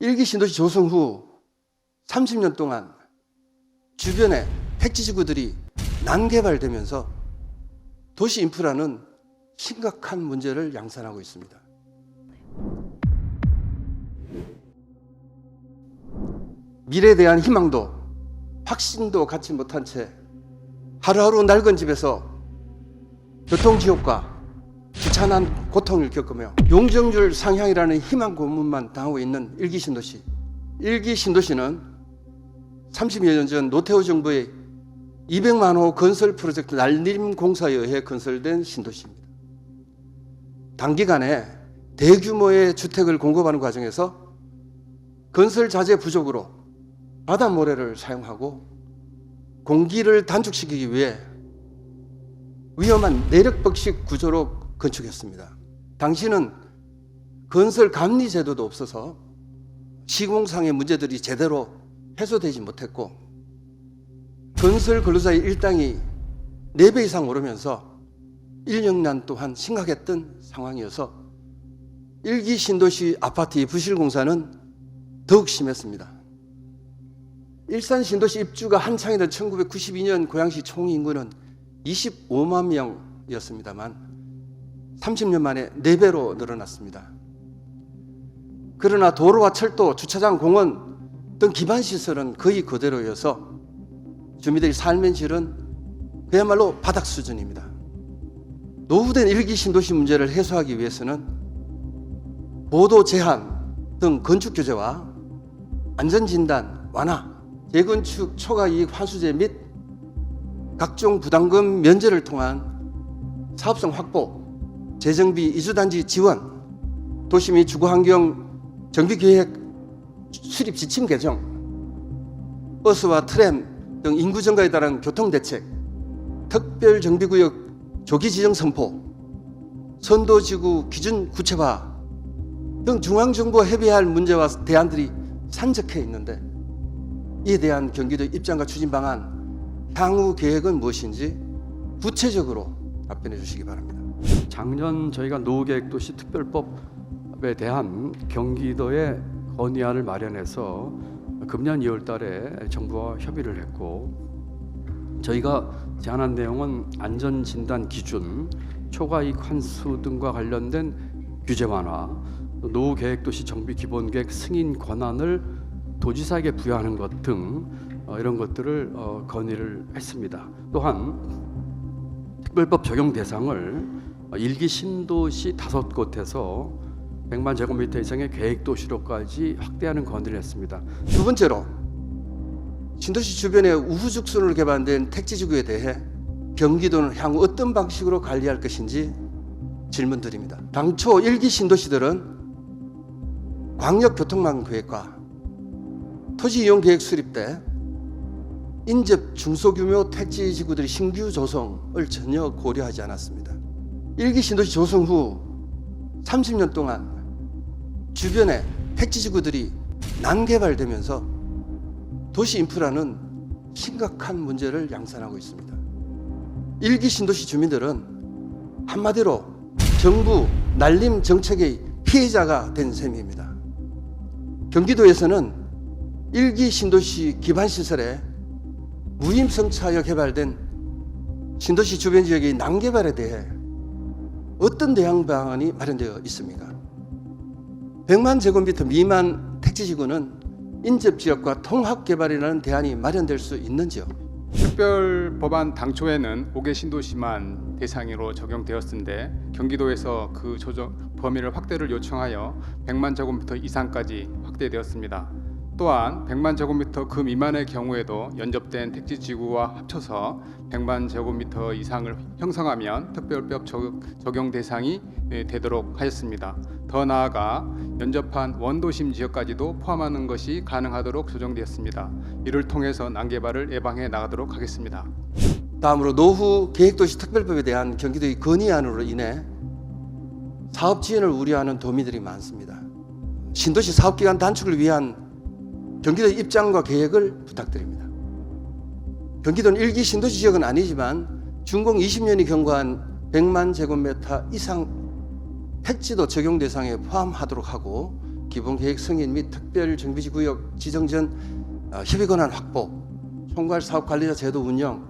일기 신도시 조성 후 30년 동안 주변에 택지지구들이 난개발되면서 도시 인프라는 심각한 문제를 양산하고 있습니다. 미래에 대한 희망도 확신도 갖지 못한 채 하루하루 낡은 집에서 교통지옥과 비참한 고통을 겪으며 용적률 상향이라는 희망 고문만 당하고 있는 일기 신도시. 일기 신도시는 30여 년 전 노태우 정부의 200만 호 건설 프로젝트 날림 공사에 의해 건설된 신도시입니다. 단기간에 대규모의 주택을 공급하는 과정에서 건설 자재 부족으로 바닷모래를 사용하고 공기를 단축시키기 위해 위험한 내력벽식 구조로 건축했습니다. 당시는 건설 감리 제도도 없어서 시공상의 문제들이 제대로 해소되지 못했고 건설 근로자의 일당이 4배 이상 오르면서 인력난 또한 심각했던 상황이어서 일기 신도시 아파트의 부실 공사는 더욱 심했습니다. 일산 신도시 입주가 한창이던 1992년 고양시 총인구는 25만 명이었습니다만 30년 만에 4배로 늘어났습니다. 그러나 도로와 철도, 주차장, 공원 등 기반시설은 거의 그대로여서 주민들의 삶의 질은 그야말로 바닥 수준입니다. 노후된 일기 신도시 문제를 해소하기 위해서는 보도 제한 등 건축 규제와 안전진단 완화, 재건축 초과이익 환수제 및 각종 부담금 면제를 통한 사업성 확보, 재정비 이주단지 지원, 도시 및 주거환경 정비계획 수립 지침 개정, 버스와 트램 등 인구 증가에 따른 교통대책, 특별정비구역 조기 지정 선포, 선도지구 기준 구체화 등 중앙정부와 협의해야 할 문제와 대안들이 산적해 있는데 이에 대한 경기도 입장과 추진 방안, 향후 계획은 무엇인지 구체적으로 답변해 주시기 바랍니다. 작년 저희가 노후계획도시 특별법에 대한 경기도의 건의안을 마련해서 금년 2월 달에 정부와 협의를 했고 저희가 제안한 내용은 안전진단 기준, 초과이익 환수 등과 관련된 규제 완화, 노후계획도시 정비 기본계획 승인 권한을 도지사에게 부여하는 것 등 이런 것들을 건의를 했습니다. 또한 특별법 적용 대상을 일기 신도시 5곳에서 100만 제곱미터 이상의 계획도시로까지 확대하는 건의를 했습니다. 두 번째로 신도시 주변에 우후죽순으로 개발된 택지지구에 대해 경기도는 향후 어떤 방식으로 관리할 것인지 질문드립니다. 당초 일기 신도시들은 광역교통망 계획과 토지이용계획 수립 때 인접 중소규모 택지지구들의 신규 조성을 전혀 고려하지 않았습니다. 일기 신도시 조성 후 30년 동안 주변에 택지지구들이 난개발되면서 도시 인프라는 심각한 문제를 양산하고 있습니다. 일기 신도시 주민들은 한마디로 정부 날림 정책의 피해자가 된 셈입니다. 경기도에서는 일기 신도시 기반시설에 무임승차하여 개발된 신도시 주변 지역의 난개발에 대해 어떤 대응 방안이 마련되어 있습니까? 100만 제곱미터 미만 택지지구는 인접지역과 통합개발이라는 대안이 마련될 수 있는지요? 특별법안 당초에는 5개 신도시만 대상으로 적용되었는데 경기도에서 그 범위를 확대를 요청하여 100만 제곱미터 이상까지 확대되었습니다. 또한 100만 제곱미터 그 미만의 경우에도 연접된 택지지구와 합쳐서 100만 제곱미터 이상을 형성하면 특별법 적용 대상이 되도록 하였습니다. 더 나아가 연접한 원도심 지역까지도 포함하는 것이 가능하도록 조정되었습니다. 이를 통해서 난개발을 예방해 나가도록 하겠습니다. 다음으로 노후 계획도시 특별법에 대한 경기도의 건의안으로 인해 사업 지연을 우려하는 도민들이 많습니다. 신도시 사업기간 단축을 위한 경기도의 입장과 계획을 부탁드립니다. 경기도는 일기 신도시 지역은 아니지만 준공 20년이 경과한 100만 제곱미터 이상 택지도 적용 대상에 포함하도록 하고 기본계획 승인 및 특별정비지구역 지정 전 협의권한 확보, 총괄 사업관리자 제도 운영,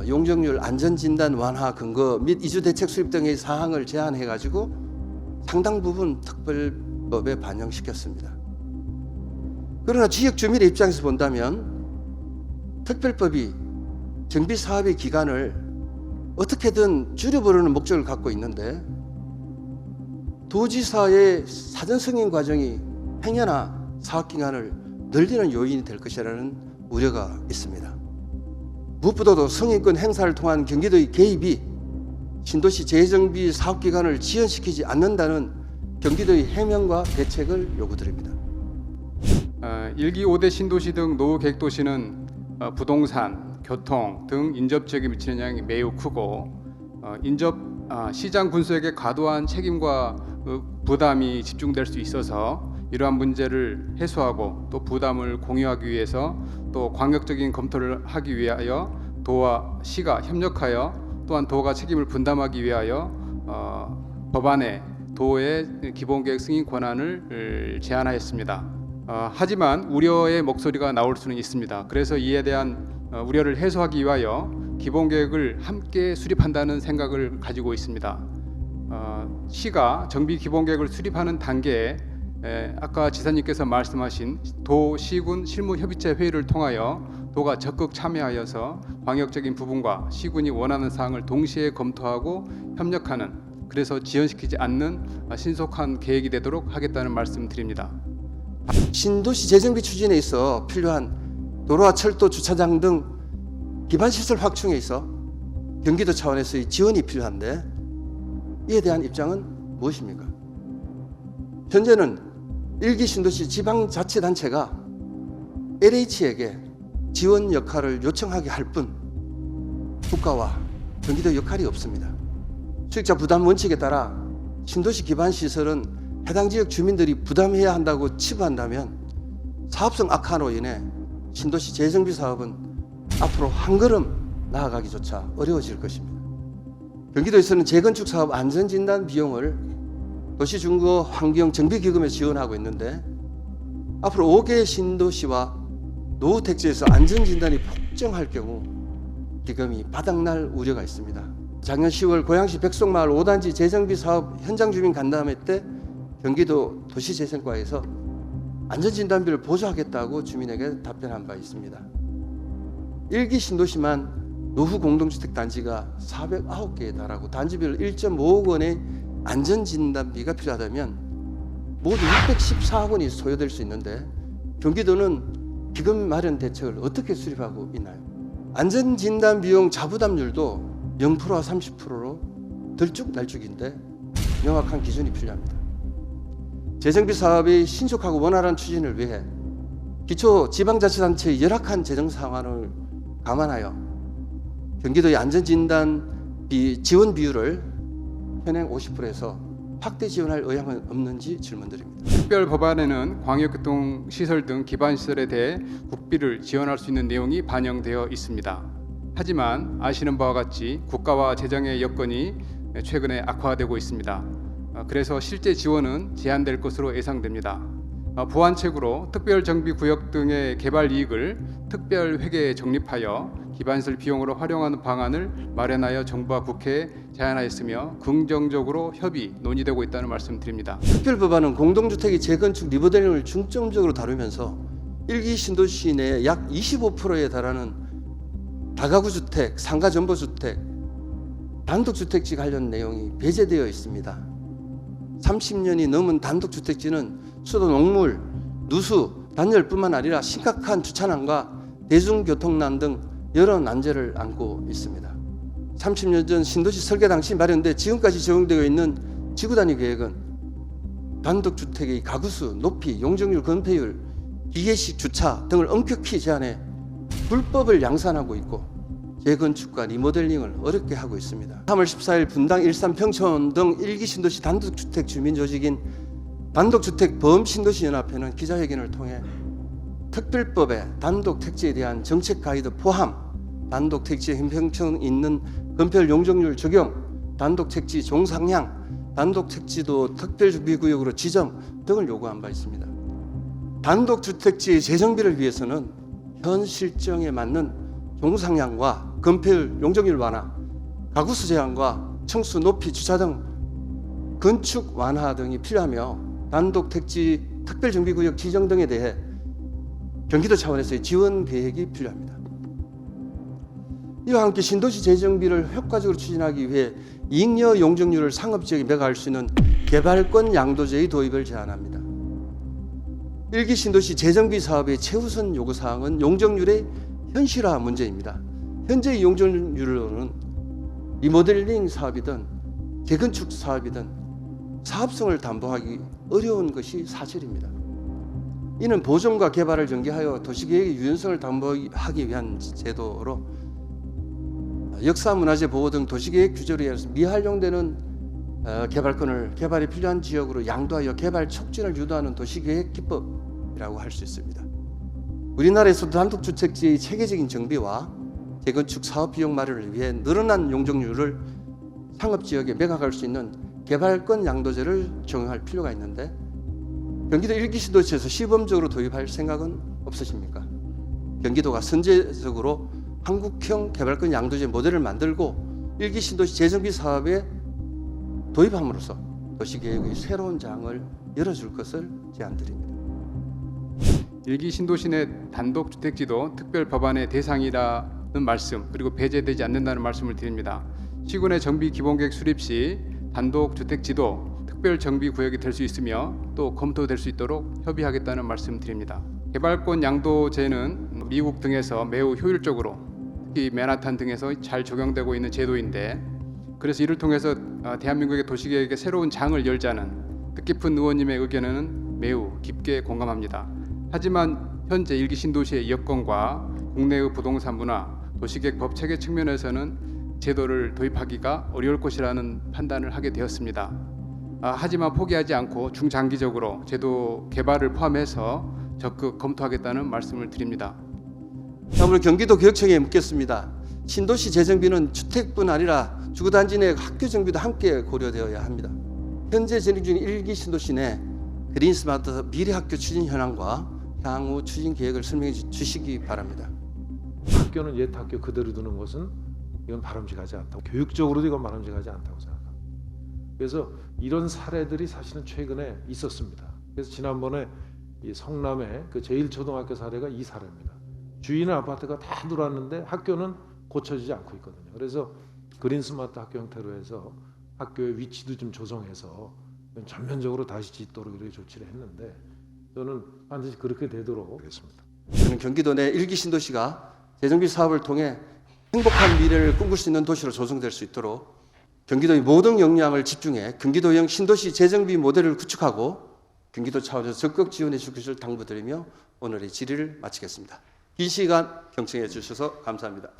용적률 안전진단 완화 근거 및 이주대책 수립 등의 사항을 제안해가지고 상당 부분 특별법에 반영시켰습니다. 그러나 지역 주민의 입장에서 본다면 특별법이 정비사업의 기간을 어떻게든 줄여보려는 목적을 갖고 있는데 도지사의 사전 승인 과정이 행여나 사업 기간을 늘리는 요인이 될 것이라는 우려가 있습니다. 무엇보다도 승인권 행사를 통한 경기도의 개입이 신도시 재정비 사업 기간을 지연시키지 않는다는 경기도의 해명과 대책을 요구드립니다. 1기 5대 신도시 등 노후 계획 도시는 부동산, 교통 등 인접 지역에 미치는 영향이 매우 크고 시장 군수에게 과도한 책임과 부담이 집중될 수 있어서 이러한 문제를 해소하고 또 부담을 공유하기 위해서 또 광역적인 검토를 하기 위하여 도와 시가 협력하여 또한 도가 책임을 분담하기 위하여 법안에 도의 기본계획 승인 권한을 제안하였습니다. 하지만 우려의 목소리가 나올 수는 있습니다. 그래서 이에 대한 우려를 해소하기 위하여 기본계획을 함께 수립한다는 생각을 가지고 있습니다. 시가 정비 기본계획을 수립하는 단계에 아까 지사님께서 말씀하신 도, 시군 실무협의체 회의를 통하여 도가 적극 참여하여서 광역적인 부분과 시군이 원하는 사항을 동시에 검토하고 협력하는, 그래서 지연시키지 않는 신속한 계획이 되도록 하겠다는 말씀 드립니다. 신도시 재정비 추진에 있어 필요한 도로와 철도, 주차장 등 기반시설 확충에 있어 경기도 차원에서의 지원이 필요한데 이에 대한 입장은 무엇입니까? 현재는 1기 신도시 지방자치단체가 LH에게 지원 역할을 요청하게 할 뿐 국가와 경기도 역할이 없습니다. 수익자 부담 원칙에 따라 신도시 기반시설은 해당 지역 주민들이 부담해야 한다고 치부한다면 사업성 악화로 인해 신도시 재정비 사업은 앞으로 한 걸음 나아가기조차 어려워질 것입니다. 경기도에서는 재건축 사업 안전진단 비용을 도시중거 환경 정비기금에 지원하고 있는데 앞으로 5개 신도시와 노후택지에서 안전진단이 폭증할 경우 기금이 바닥날 우려가 있습니다. 작년 10월 고양시 백석마을 5단지 재정비 사업 현장 주민 간담회 때 경기도 도시재생과에서 안전진단비를 보조하겠다고 주민에게 답변한 바 있습니다. 1기 신도시만 노후 공동주택 단지가 409개에 달하고 단지별 1.5억 원의 안전진단비가 필요하다면 모두 614억 원이 소요될 수 있는데 경기도는 기금 마련 대책을 어떻게 수립하고 있나요? 안전진단 비용 자부담률도 0%와 30%로 들쭉날쭉인데 명확한 기준이 필요합니다. 재정비 사업의 신속하고 원활한 추진을 위해 기초 지방자치단체의 열악한 재정 상황을 감안하여 경기도의 안전진단비 지원 비율을 현행 50%에서 확대 지원할 의향은 없는지 질문드립니다. 특별 법안에는 광역교통시설 등 기반시설에 대해 국비를 지원할 수 있는 내용이 반영되어 있습니다. 하지만 아시는 바와 같이 국가와 재정의 여건이 최근에 악화되고 있습니다. 그래서 실제 지원은 제한될 것으로 예상됩니다. 보완책으로 특별정비구역 등의 개발 이익을 특별회계에 적립하여 기반시설 비용으로 활용하는 방안을 마련하여 정부와 국회에 제안하였으며 긍정적으로 협의 논의되고 있다는 말씀드립니다. 특별법안은 공동주택의 재건축 리모델링을 중점적으로 다루면서 1기 신도시 내 약 25%에 달하는 다가구 주택, 상가 전보주택, 단독주택지 관련 내용이 배제되어 있습니다. 30년이 넘은 단독주택지는 수도 농물, 누수, 단열뿐만 아니라 심각한 주차난과 대중교통난 등 여러 난제를 안고 있습니다. 30년 전 신도시 설계 당시 마련돼 지금까지 적용되어 있는 지구단위 계획은 단독주택의 가구수, 높이, 용적률, 건폐율, 기계식 주차 등을 엄격히 제한해 불법을 양산하고 있고 재건축과 리모델링을 어렵게 하고 있습니다. 3월 14일 분당, 일산, 평촌 등 1기 신도시 단독주택 주민조직인 단독주택보험신도시연합회는 기자회견을 통해 특별법에 단독택지에 대한 정책 가이드 포함, 단독택지에 형평성 있는 건폐율 용적률 적용, 단독택지 종상향, 단독택지도 특별준비구역으로 지정 등을 요구한 바 있습니다. 단독주택지의 재정비를 위해서는 현 실정에 맞는 종상량과 건폐율, 용적률 완화, 가구수 제한과 층수 높이, 주차 등 건축 완화 등이 필요하며 단독택지 특별정비구역 지정 등에 대해 경기도 차원에서의 지원 계획이 필요합니다. 이와 함께 신도시 재정비를 효과적으로 추진하기 위해 잉여 용적률을 상업지역에 매각할 수 있는 개발권 양도제의 도입을 제안합니다. 1기 신도시 재정비 사업의 최우선 요구사항은 용적률의 현실화 문제입니다. 현재의 용적률로는 리모델링 사업이든 재건축 사업이든 사업성을 담보하기 어려운 것이 사실입니다. 이는 보존과 개발을 전개하여 도시계획의 유연성을 담보하기 위한 제도로 역사문화재 보호 등 도시계획 규제로 인해서 미활용되는 개발권을 개발이 필요한 지역으로 양도하여 개발 촉진을 유도하는 도시계획 기법이라고 할 수 있습니다. 우리나라에서도 단독주택지의 체계적인 정비와 재건축 사업 비용 마련을 위해 늘어난 용적률을 상업지역에 매각할 수 있는 개발권 양도제를 적용할 필요가 있는데 경기도 1기 신도시에서 시범적으로 도입할 생각은 없으십니까? 경기도가 선제적으로 한국형 개발권 양도제 모델을 만들고 1기 신도시 재정비 사업에 도입함으로써 도시계획의 새로운 장을 열어줄 것을 제안드립니다. 1기 신도시 내 단독주택지도 특별법안의 대상이라는 말씀, 그리고 배제되지 않는다는 말씀을 드립니다. 시군의 정비 기본계획 수립 시 단독주택지도 특별정비구역이 될 수 있으며 또 검토될 수 있도록 협의하겠다는 말씀 드립니다. 개발권 양도제는 미국 등에서 매우 효율적으로, 특히 맨하탄 등에서 잘 적용되고 있는 제도인데, 그래서 이를 통해서 대한민국의 도시계획에 새로운 장을 열자는 뜻깊은 의원님의 의견에는 매우 깊게 공감합니다. 하지만 현재 1기 신도시의 여건과 국내의 부동산 문화, 도시계획 법 체계 측면에서는 제도를 도입하기가 어려울 것이라는 판단을 하게 되었습니다. 하지만 포기하지 않고 중장기적으로 제도 개발을 포함해서 적극 검토하겠다는 말씀을 드립니다. 다음으로 경기도 교육청에 묻겠습니다. 신도시 재정비는 주택뿐 아니라 주거단지 내 학교 정비도 함께 고려되어야 합니다. 현재 진행 중인 1기 신도시 내 그린스마트 미래학교 추진 현황과 향후 추진 계획을 설명해 주시기 바랍니다. 학교는 옛 학교 그대로 두는 것은 이건 바람직하지 않다고, 교육적으로도 이건 바람직하지 않다고 생각합니다. 그래서 이런 사례들이 사실은 최근에 있었습니다. 그래서 지난번에 이 성남의 그 제1초등학교 사례가 이 사례입니다. 주인의 아파트가 다 들어왔는데 학교는 고쳐지지 않고 있거든요. 그래서 그린스마트 학교 형태로 해서 학교의 위치도 좀 조성해서 전면적으로 다시 짓도록 이렇게 조치를 했는데, 저는 반드시 그렇게 되도록 하겠습니다. 저는 경기도 내 1기 신도시가 재정비 사업을 통해 행복한 미래를 꿈꿀 수 있는 도시로 조성될 수 있도록 경기도의 모든 역량을 집중해 경기도형 신도시 재정비 모델을 구축하고 경기도 차원에서 적극 지원해 줄 것을 당부드리며 오늘의 질의를 마치겠습니다. 긴 시간 경청해 주셔서 감사합니다.